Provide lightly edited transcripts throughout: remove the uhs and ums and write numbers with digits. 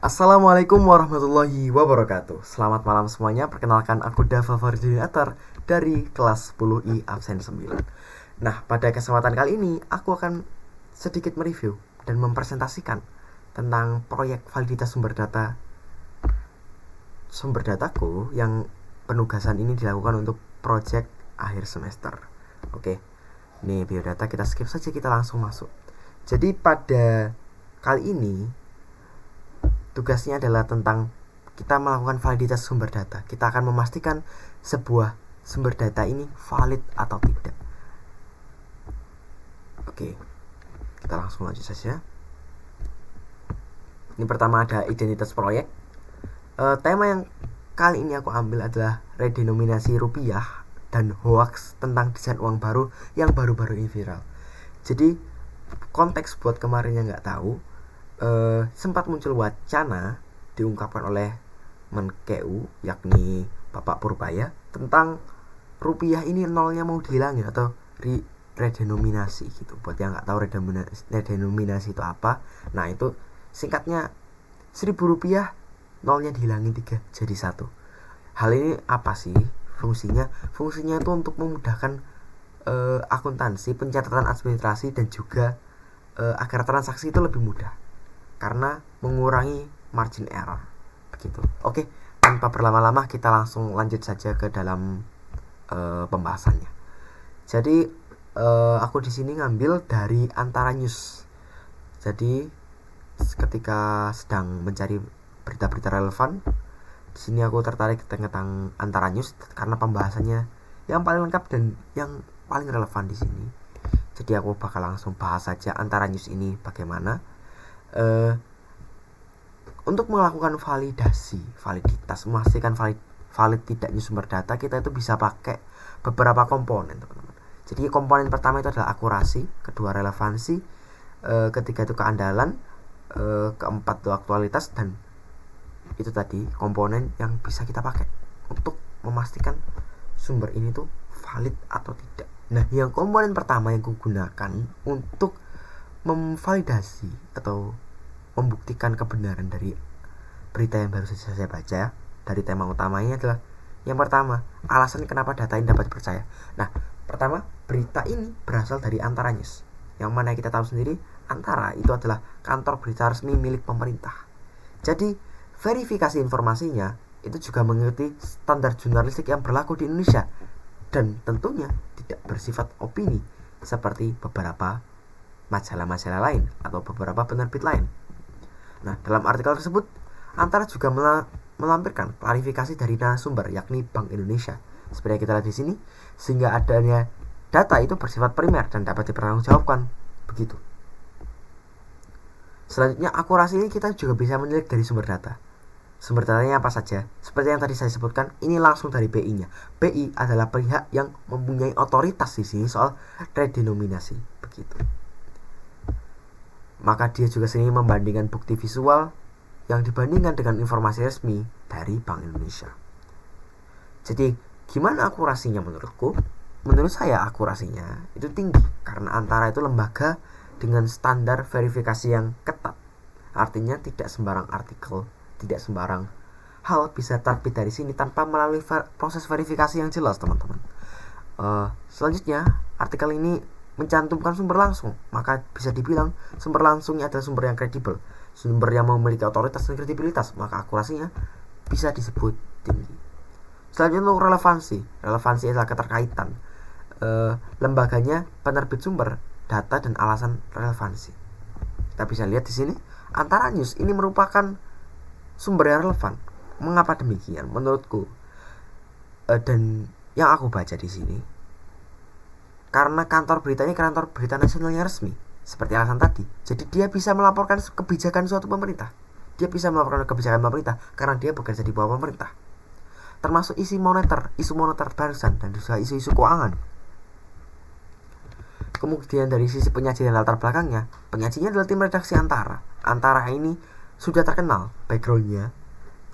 Assalamualaikum warahmatullahi wabarakatuh. Selamat malam semuanya. Perkenalkan, aku Dava Fardudin Atar dari kelas 10I absen 9. Nah, pada kesempatan kali ini aku akan sedikit mereview dan mempresentasikan tentang proyek validitas sumber dataku yang penugasan ini dilakukan untuk proyek akhir semester. Oke. Nih biodata kita skip saja, kita langsung masuk. Jadi pada kali ini tugasnya adalah tentang kita melakukan validitas sumber data. Kita akan memastikan sebuah sumber data ini valid atau tidak. Oke, kita langsung lanjut saja. Ini pertama ada identitas proyek. Tema yang kali ini aku ambil adalah redenominasi rupiah dan hoax tentang desain uang baru yang baru-baru ini viral. Jadi konteks buat kemarin yang nggak tahu, sempat muncul wacana diungkapkan oleh Menkeu, yakni Bapak Purbaya, tentang rupiah ini nolnya mau dihilangin atau redenominasi gitu. Buat yang nggak tahu redenominasi itu apa, nah itu singkatnya 1.000 rupiah nolnya dihilangin 3 jadi 1. Hal ini apa sih fungsinya? Fungsinya itu untuk memudahkan akuntansi, pencatatan administrasi, dan juga agar transaksi itu lebih mudah karena mengurangi margin error begitu. Oke, tanpa berlama-lama kita langsung lanjut saja ke dalam pembahasannya. Jadi aku di sini ngambil dari Antara News. Jadi ketika sedang mencari berita-berita relevan, di sini aku tertarik tentang Antara News karena pembahasannya yang paling lengkap dan yang paling relevan di sini. Jadi aku bakal langsung bahas saja Antara News ini bagaimana. Untuk melakukan validitas, memastikan valid tidaknya sumber data, kita itu bisa pakai beberapa komponen, teman-teman. Jadi komponen pertama itu adalah akurasi, kedua relevansi, ketiga itu keandalan, keempat itu aktualitas, dan itu tadi komponen yang bisa kita pakai untuk memastikan sumber ini tuh valid atau tidak. Nah, yang komponen pertama yang kugunakan untuk memvalidasi atau membuktikan kebenaran dari berita yang baru saja saya baca dari tema utamanya adalah yang pertama, alasan kenapa data ini dapat dipercaya. Nah, pertama, berita ini berasal dari Antara News, yang mana kita tahu sendiri Antara itu adalah kantor berita resmi milik pemerintah. Jadi verifikasi informasinya itu juga mengikuti standar jurnalistik yang berlaku di Indonesia dan tentunya tidak bersifat opini seperti beberapa majalah-majalah lain atau beberapa penerbit lain. Nah, dalam artikel tersebut Antara juga melampirkan klarifikasi dari narasumber, yakni Bank Indonesia, seperti yang kita lihat di sini, sehingga adanya data itu bersifat primer dan dapat dipertanggungjawabkan begitu. Selanjutnya, akurasi ini kita juga bisa menilik dari sumber data. Sumber datanya apa saja? Seperti yang tadi saya sebutkan, ini langsung dari BI-nya. BI adalah pihak yang mempunyai otoritas di sini soal redenominasi begitu. Maka dia juga sering membandingkan bukti visual yang dibandingkan dengan informasi resmi dari Bank Indonesia. Jadi gimana akurasinya menurutku? Menurut saya akurasinya itu tinggi karena Antara itu lembaga dengan standar verifikasi yang ketat. Artinya tidak sembarang artikel, tidak sembarang hal bisa terbit dari sini tanpa melalui proses verifikasi yang jelas, teman-teman. Selanjutnya, artikel ini mencantumkan sumber langsung, maka bisa dibilang sumber langsungnya adalah sumber yang kredibel, sumber yang memiliki otoritas dan kredibilitas, maka akurasinya bisa disebut tinggi. Selanjutnya untuk relevansi adalah keterkaitan lembaganya, penerbit sumber data, dan alasan relevansi. Kita bisa lihat di sini Antara News ini merupakan sumber yang relevan. Mengapa demikian? Menurutku dan yang aku baca di sini, karena kantor beritanya kantor berita nasional yang resmi, seperti alasan tadi. Jadi dia bisa melaporkan kebijakan suatu pemerintah. Dia bisa melaporkan kebijakan pemerintah karena dia bekerja di bawah pemerintah. Termasuk isu moneter barusan, dan juga isu-isu keuangan. Kemudian dari sisi penyajian latar belakangnya, penyajinya adalah tim redaksi Antara. Antara ini sudah terkenal backgroundnya.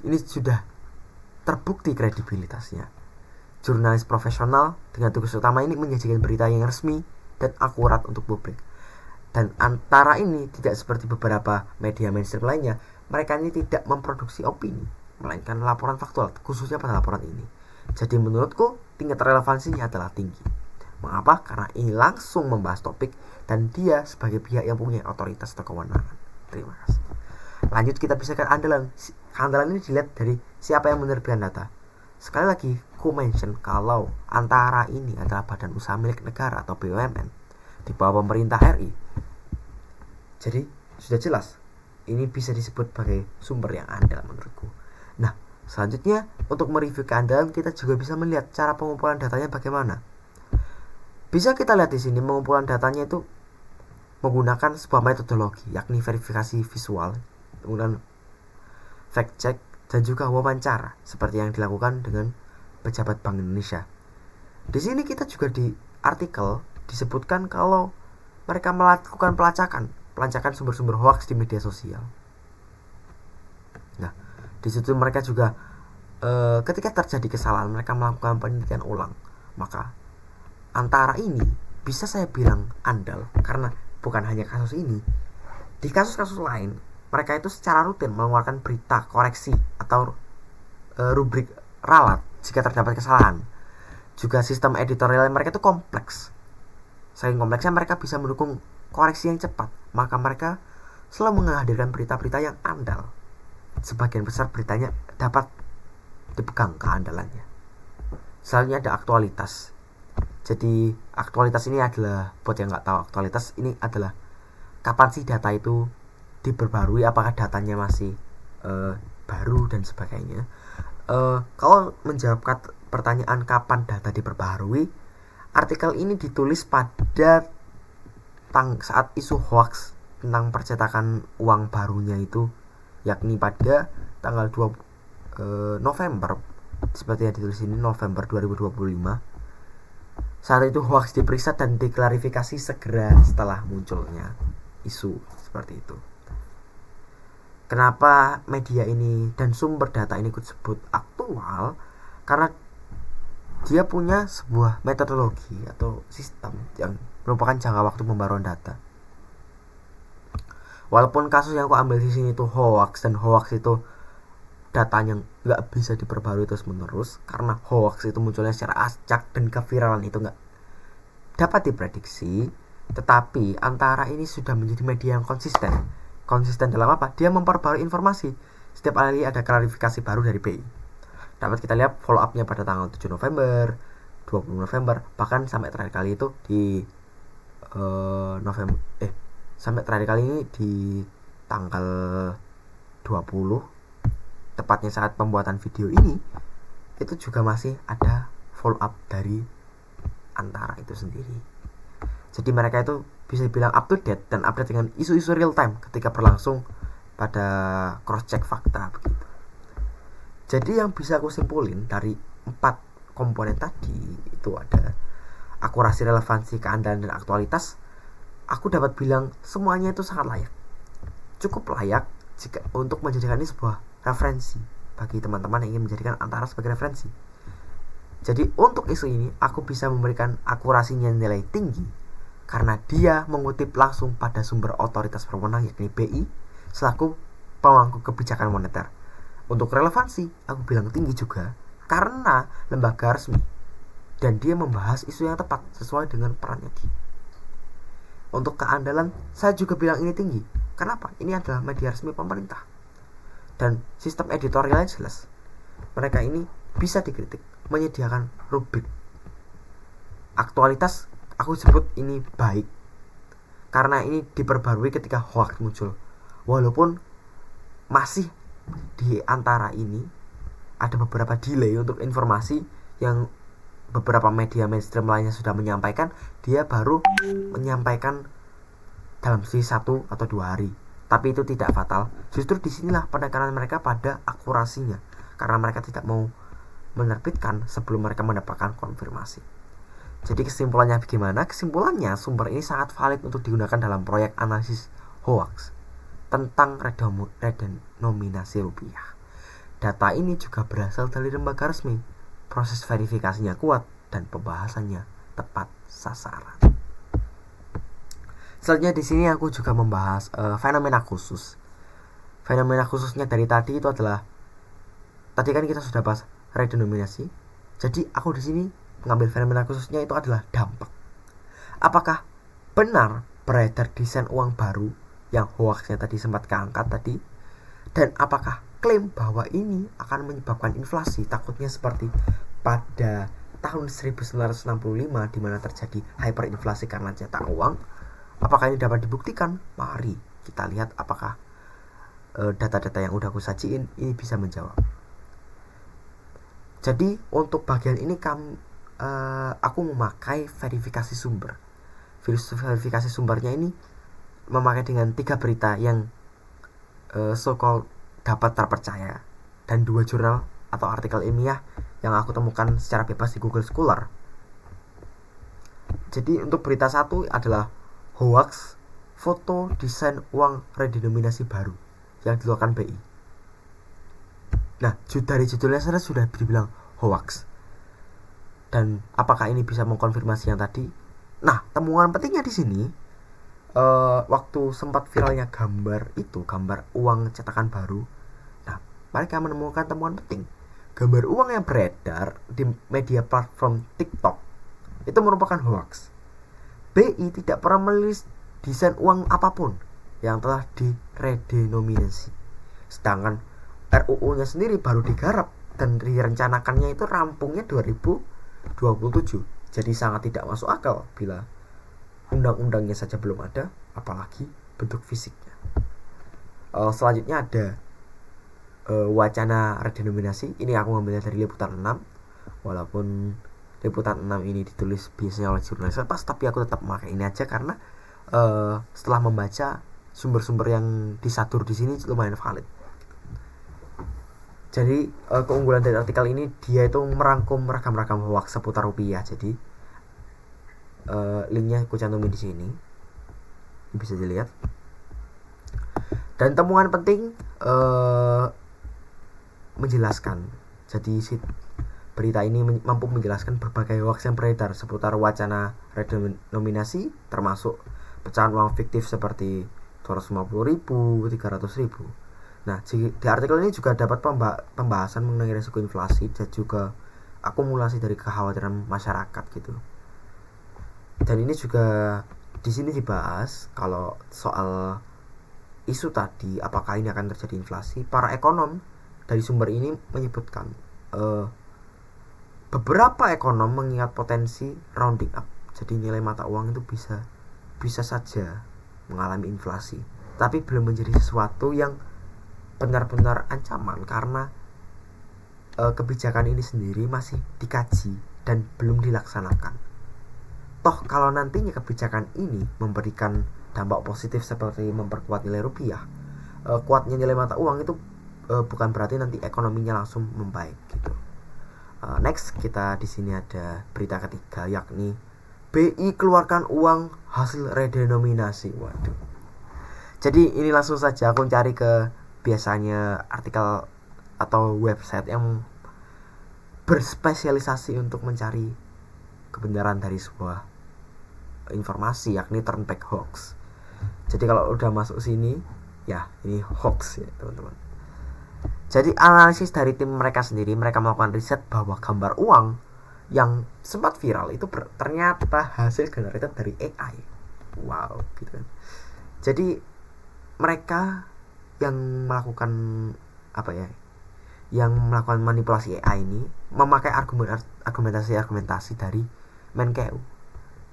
Ini sudah terbukti kredibilitasnya. Jurnalis profesional dengan tugas utama ini menyajikan berita yang resmi dan akurat untuk publik. Dan Antara ini tidak seperti beberapa media mainstream lainnya mereka ini tidak memproduksi opini, melainkan laporan faktual, khususnya pada laporan ini. Jadi menurutku tingkat relevansinya adalah tinggi. Mengapa? Karena ini langsung membahas topik dan dia sebagai pihak yang punya otoritas atau kewenangan. Terima kasih. Lanjut kita bisa ke andalan. Andalan ini dilihat dari siapa yang menerbitkan data. Sekali lagi, ku mention kalau antara ini adalah badan usaha milik negara atau BUMN di bawah pemerintah RI. Jadi sudah jelas ini bisa disebut sebagai sumber yang andal menurutku. Nah, selanjutnya untuk mereview keandalan kita juga bisa melihat cara pengumpulan datanya bagaimana. Bisa kita lihat di sini pengumpulan datanya itu menggunakan sebuah metodologi, yakni verifikasi visual, kemudian fact check, dan juga wawancara seperti yang dilakukan dengan pejabat Bank Indonesia. Di sini kita juga di artikel disebutkan kalau mereka melakukan pelacakan sumber-sumber hoax di media sosial. Nah, di situ mereka juga ketika terjadi kesalahan mereka melakukan penelitian ulang. Maka antara ini bisa saya bilang andal karena bukan hanya kasus ini, di kasus-kasus lain mereka itu secara rutin mengeluarkan berita koreksi atau rubrik ralat jika terdapat kesalahan. Juga sistem editorial mereka itu kompleks. Saking kompleksnya mereka bisa mendukung koreksi yang cepat. Maka mereka selalu menghadirkan berita-berita yang andal. Sebagian besar beritanya dapat dipegang keandalannya. Selanjutnya ada aktualitas. Jadi aktualitas ini adalah, buat yang nggak tahu, aktualitas ini adalah kapan sih data itu diperbarui, apakah datanya masih baru dan sebagainya. Kalau menjawab pertanyaan kapan data diperbarui, artikel ini ditulis pada saat isu hoax tentang percetakan uang barunya itu, yakni pada tanggal 2 November, seperti yang ditulis ini, November 2025. Saat itu hoax diperiksa dan diklarifikasi segera setelah munculnya isu seperti itu. Kenapa media ini dan sumber data ini disebut aktual? Karena dia punya sebuah metodologi atau sistem yang merupakan jangka waktu pembaruan data. Walaupun kasus yang aku ambil di sini itu hoax, dan hoax itu datanya nggak bisa diperbarui terus menerus karena hoax itu munculnya secara acak dan keviralan itu nggak dapat diprediksi. Tetapi antara ini sudah menjadi media yang konsisten dalam apa? Dia memperbarui informasi setiap kali ada klarifikasi baru dari BI. Dapat kita lihat follow up-nya pada tanggal 7 November, 20 November, bahkan sampai terakhir kali itu di sampai terakhir kali ini di tanggal 20, tepatnya saat pembuatan video ini, itu juga masih ada follow up dari antara itu sendiri. Jadi mereka itu bisa dibilang up to date dan update dengan isu-isu real time ketika berlangsung pada cross check fakta begitu. Jadi yang bisa aku simpulin dari 4 komponen tadi itu ada akurasi, relevansi, keandalan, dan aktualitas. Aku dapat bilang semuanya itu sangat layak, cukup layak jika untuk menjadikan ini sebuah referensi bagi teman-teman yang ingin menjadikan antara sebagai referensi. Jadi untuk isu ini aku bisa memberikan akurasinya nilai tinggi karena dia mengutip langsung pada sumber otoritas berwenang yakni BI selaku pemangku kebijakan moneter. Untuk relevansi aku bilang tinggi juga karena lembaga resmi dan dia membahas isu yang tepat sesuai dengan perannya dia. Untuk keandalan saya juga bilang ini tinggi. Kenapa? Ini adalah media resmi pemerintah dan sistem editorialnya jelas. Mereka ini bisa dikritik, menyediakan rubrik. Aktualitas aku sebut ini baik karena ini diperbarui ketika hoax muncul. Walaupun masih di antara ini ada beberapa delay untuk informasi yang beberapa media mainstream lainnya sudah menyampaikan, dia baru menyampaikan dalam 1 atau 2 hari. Tapi itu tidak fatal. Justru disinilah penekanan mereka pada akurasinya, karena mereka tidak mau menerbitkan sebelum mereka mendapatkan konfirmasi. Jadi kesimpulannya bagaimana? Kesimpulannya sumber ini sangat valid untuk digunakan dalam proyek analisis hoax tentang redenominasi rupiah. Data ini juga berasal dari lembaga resmi. Proses verifikasinya kuat dan pembahasannya tepat sasaran. Selanjutnya di sini aku juga membahas fenomena khusus. Fenomena khususnya dari tadi itu adalah, tadi kan kita sudah bahas redenominasi, jadi aku di sini mengambil fenomena khususnya itu adalah dampak. Apakah benar beredar desain uang baru yang hoaxnya tadi sempat keangkat tadi, dan apakah klaim bahwa ini akan menyebabkan inflasi, takutnya seperti pada tahun 1965 di mana terjadi hyperinflasi karena cetak uang, apakah ini dapat dibuktikan? Mari kita lihat apakah data-data yang udah aku sajiin ini bisa menjawab. Jadi untuk bagian ini aku memakai verifikasi sumber. Verifikasi sumbernya ini memakai dengan 3 berita yang so-called dapat terpercaya dan 2 jurnal atau artikel ilmiah yang aku temukan secara bebas di Google Scholar. Jadi untuk berita 1 adalah hoax foto desain uang redenominasi baru yang dikeluarkan BI. Nah, dari judulnya saja sudah dibilang hoax. Dan apakah ini bisa mengkonfirmasi yang tadi? Nah, temuan pentingnya di sini, waktu sempat viralnya gambar uang cetakan baru. Nah, mereka menemukan temuan penting. Gambar uang yang beredar di media platform TikTok itu merupakan hoax. BI tidak pernah merilis desain uang apapun yang telah diredenominasi. Sedangkan RUU-nya sendiri baru digarap dan direncanakannya itu rampungnya 2027. Jadi sangat tidak masuk akal bila undang-undangnya saja belum ada, apalagi bentuk fisiknya. Selanjutnya ada wacana redenominasi. Ini aku ngambilnya dari Liputan 6. Walaupun Liputan 6 ini ditulis biasanya oleh jurnalis lepas, tapi aku tetap memakai ini aja karena setelah membaca sumber-sumber yang disatur di sini lumayan valid. Jadi keunggulan dari artikel ini, dia itu merangkum ragam-ragam hoax seputar rupiah. Jadi linknya aku cantumin di sini, bisa dilihat. Dan temuan penting menjelaskan. Jadi berita ini mampu menjelaskan berbagai hoax yang beredar seputar wacana redenominasi, termasuk pecahan uang fiktif seperti 250.000, 300.000. Nah, di artikel ini juga dapat pembahasan mengenai risiko inflasi dan juga akumulasi dari kekhawatiran masyarakat gitu. Dan ini juga di sini dibahas kalau soal isu tadi, apakah ini akan terjadi inflasi. Para ekonom dari sumber ini menyebutkan beberapa ekonom mengingat potensi rounding up. Jadi nilai mata uang itu bisa saja mengalami inflasi, tapi belum menjadi sesuatu yang benar-benar ancaman karena kebijakan ini sendiri masih dikaji dan belum dilaksanakan. Toh kalau nantinya kebijakan ini memberikan dampak positif seperti memperkuat nilai rupiah, kuatnya nilai mata uang itu bukan berarti nanti ekonominya langsung membaik gitu. Next, kita di sini ada berita ketiga, yakni BI keluarkan uang hasil redenominasi. Waduh. Jadi ini langsung saja aku cari ke biasanya artikel atau website yang berspesialisasi untuk mencari kebenaran dari sebuah informasi, yakni Turnback Hoax. Jadi kalau udah masuk sini, ya ini hoax ya teman-teman. Jadi analisis dari tim mereka sendiri, mereka melakukan riset bahwa gambar uang yang sempat viral itu ternyata hasil generated dari AI. Wow, gitu kan. Jadi mereka yang melakukan yang melakukan manipulasi AI ini memakai argumentasi dari Menkeu.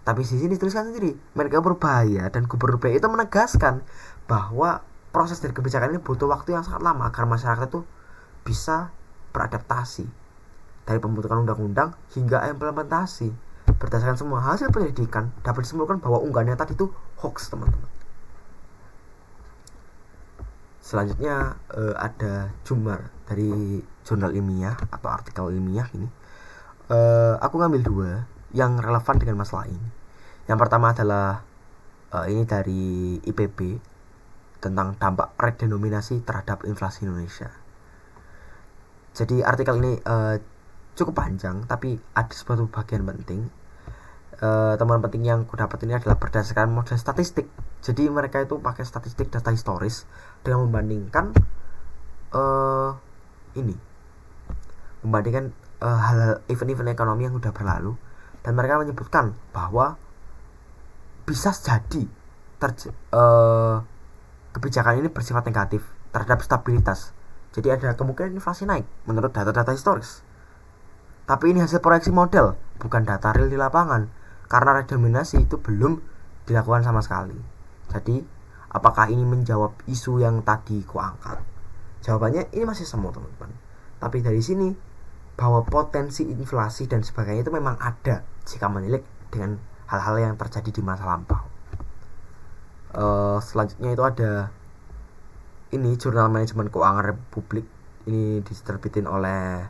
Tapi di sini tuliskan sendiri, Menkeu berbahaya dan Gubernur BI itu menegaskan bahwa proses dari kebijakan ini butuh waktu yang sangat lama agar masyarakat itu bisa beradaptasi dari pembentukan undang-undang hingga implementasi. Berdasarkan semua hasil penyelidikan, dapat disimpulkan bahwa unggahannya tadi itu hoax, teman-teman. Selanjutnya ada Jumar dari jurnal ilmiah atau artikel ilmiah ini. Aku ngambil 2 yang relevan dengan masalah ini. Yang pertama adalah ini dari IPB tentang dampak redenominasi terhadap inflasi Indonesia. Jadi artikel ini cukup panjang, tapi ada suatu bagian penting. Temuan penting yang aku dapat ini adalah berdasarkan model statistik. Jadi mereka itu pakai statistik data historis dengan membandingkan ini membandingkan hal-hal event-event ekonomi yang sudah berlalu, dan mereka menyebutkan bahwa bisa jadi kebijakan ini bersifat negatif terhadap stabilitas. Jadi ada kemungkinan inflasi naik menurut data-data historis. Tapi ini hasil proyeksi model, bukan data real di lapangan, karena redenominasi itu belum dilakukan sama sekali. Jadi, apakah ini menjawab isu yang tadi kuangkat? Jawabannya ini masih semu, teman-teman. Tapi dari sini bahwa potensi inflasi dan sebagainya itu memang ada jika menilik dengan hal-hal yang terjadi di masa lampau. Selanjutnya itu ada ini Jurnal Manajemen Keuangan Republik, ini diterbitin oleh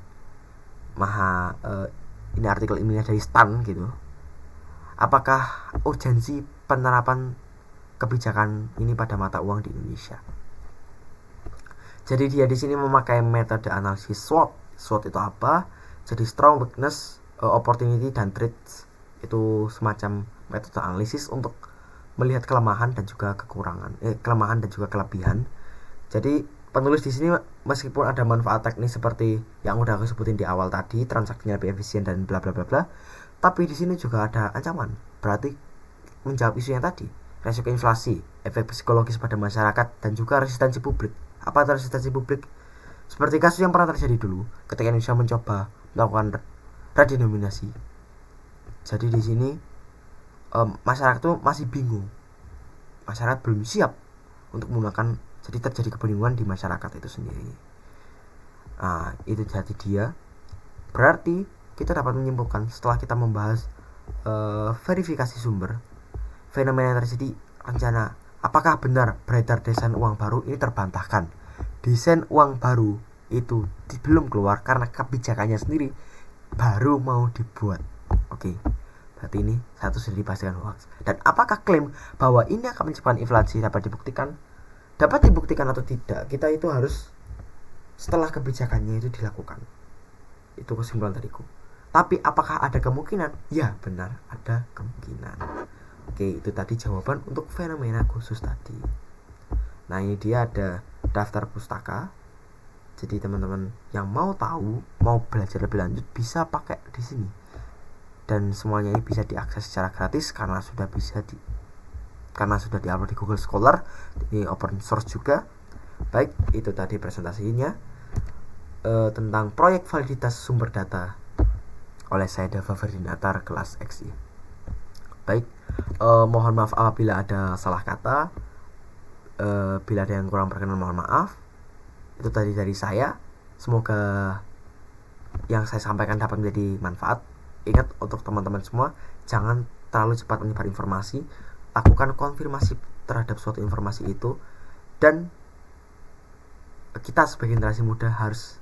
ini artikel ilmiah dari STAN gitu. Apakah urgensi penerapan kebijakan ini pada mata uang di Indonesia? Jadi dia di sini memakai metode analisis SWOT. SWOT itu apa? Jadi strong, weakness, opportunity, dan threats. Itu semacam metode analisis untuk melihat kelemahan dan juga kelemahan dan juga kelebihan. Jadi penulis di sini meskipun ada manfaat teknis seperti yang udah aku sebutin di awal tadi, transaksinya lebih efisien dan bla bla bla bla, tapi di sini juga ada ancaman. Berarti menjawab isu yang tadi, resiko inflasi, efek psikologis pada masyarakat, dan juga resistensi publik. Apa itu resistensi publik? Seperti kasus yang pernah terjadi dulu ketika Indonesia mencoba melakukan redenominasi. Jadi di sini masyarakat tuh masih bingung, masyarakat belum siap untuk menggunakan, jadi terjadi kebingungan di masyarakat itu sendiri. Nah, itu jadi dia. Berarti kita dapat menyimpulkan setelah kita membahas verifikasi sumber, fenomena yang terjadi rencana, apakah benar beredar desain uang baru ini terbantahkan. Desain uang baru itu belum keluar karena kebijakannya sendiri baru mau dibuat. Oke. Berarti ini satu sudah dipastikan hoax. Dan apakah klaim bahwa ini akan menyebabkan inflasi dapat dibuktikan? Dapat dibuktikan atau tidak, kita itu harus setelah kebijakannya itu dilakukan. Itu kesimpulan dariku. Tapi apakah ada kemungkinan? Ya, benar, ada kemungkinan. Oke, itu tadi jawaban untuk fenomena khusus tadi. Nah, ini dia ada daftar pustaka. Jadi teman-teman yang mau tahu, mau belajar lebih lanjut bisa pakai di sini. Dan semuanya ini bisa diakses secara gratis karena sudah diupload di Google Scholar, ini open source juga. Baik, itu tadi presentasinya tentang proyek validitas sumber data oleh saya Dava Ferdinatar kelas XI. Baik, mohon maaf apabila ada salah kata, bila ada yang kurang berkenan mohon maaf. Itu tadi dari saya, semoga yang saya sampaikan dapat menjadi manfaat. Ingat untuk teman-teman semua, jangan terlalu cepat menyebar informasi, lakukan konfirmasi terhadap suatu informasi itu, dan kita sebagai generasi muda harus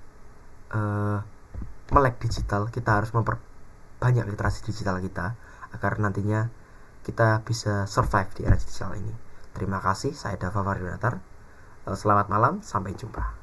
melek digital. Kita harus memperbanyak literasi digital kita agar nantinya kita bisa survive di era digital ini. Terima kasih, saya Dava Ferdinatar. Selamat malam, sampai jumpa.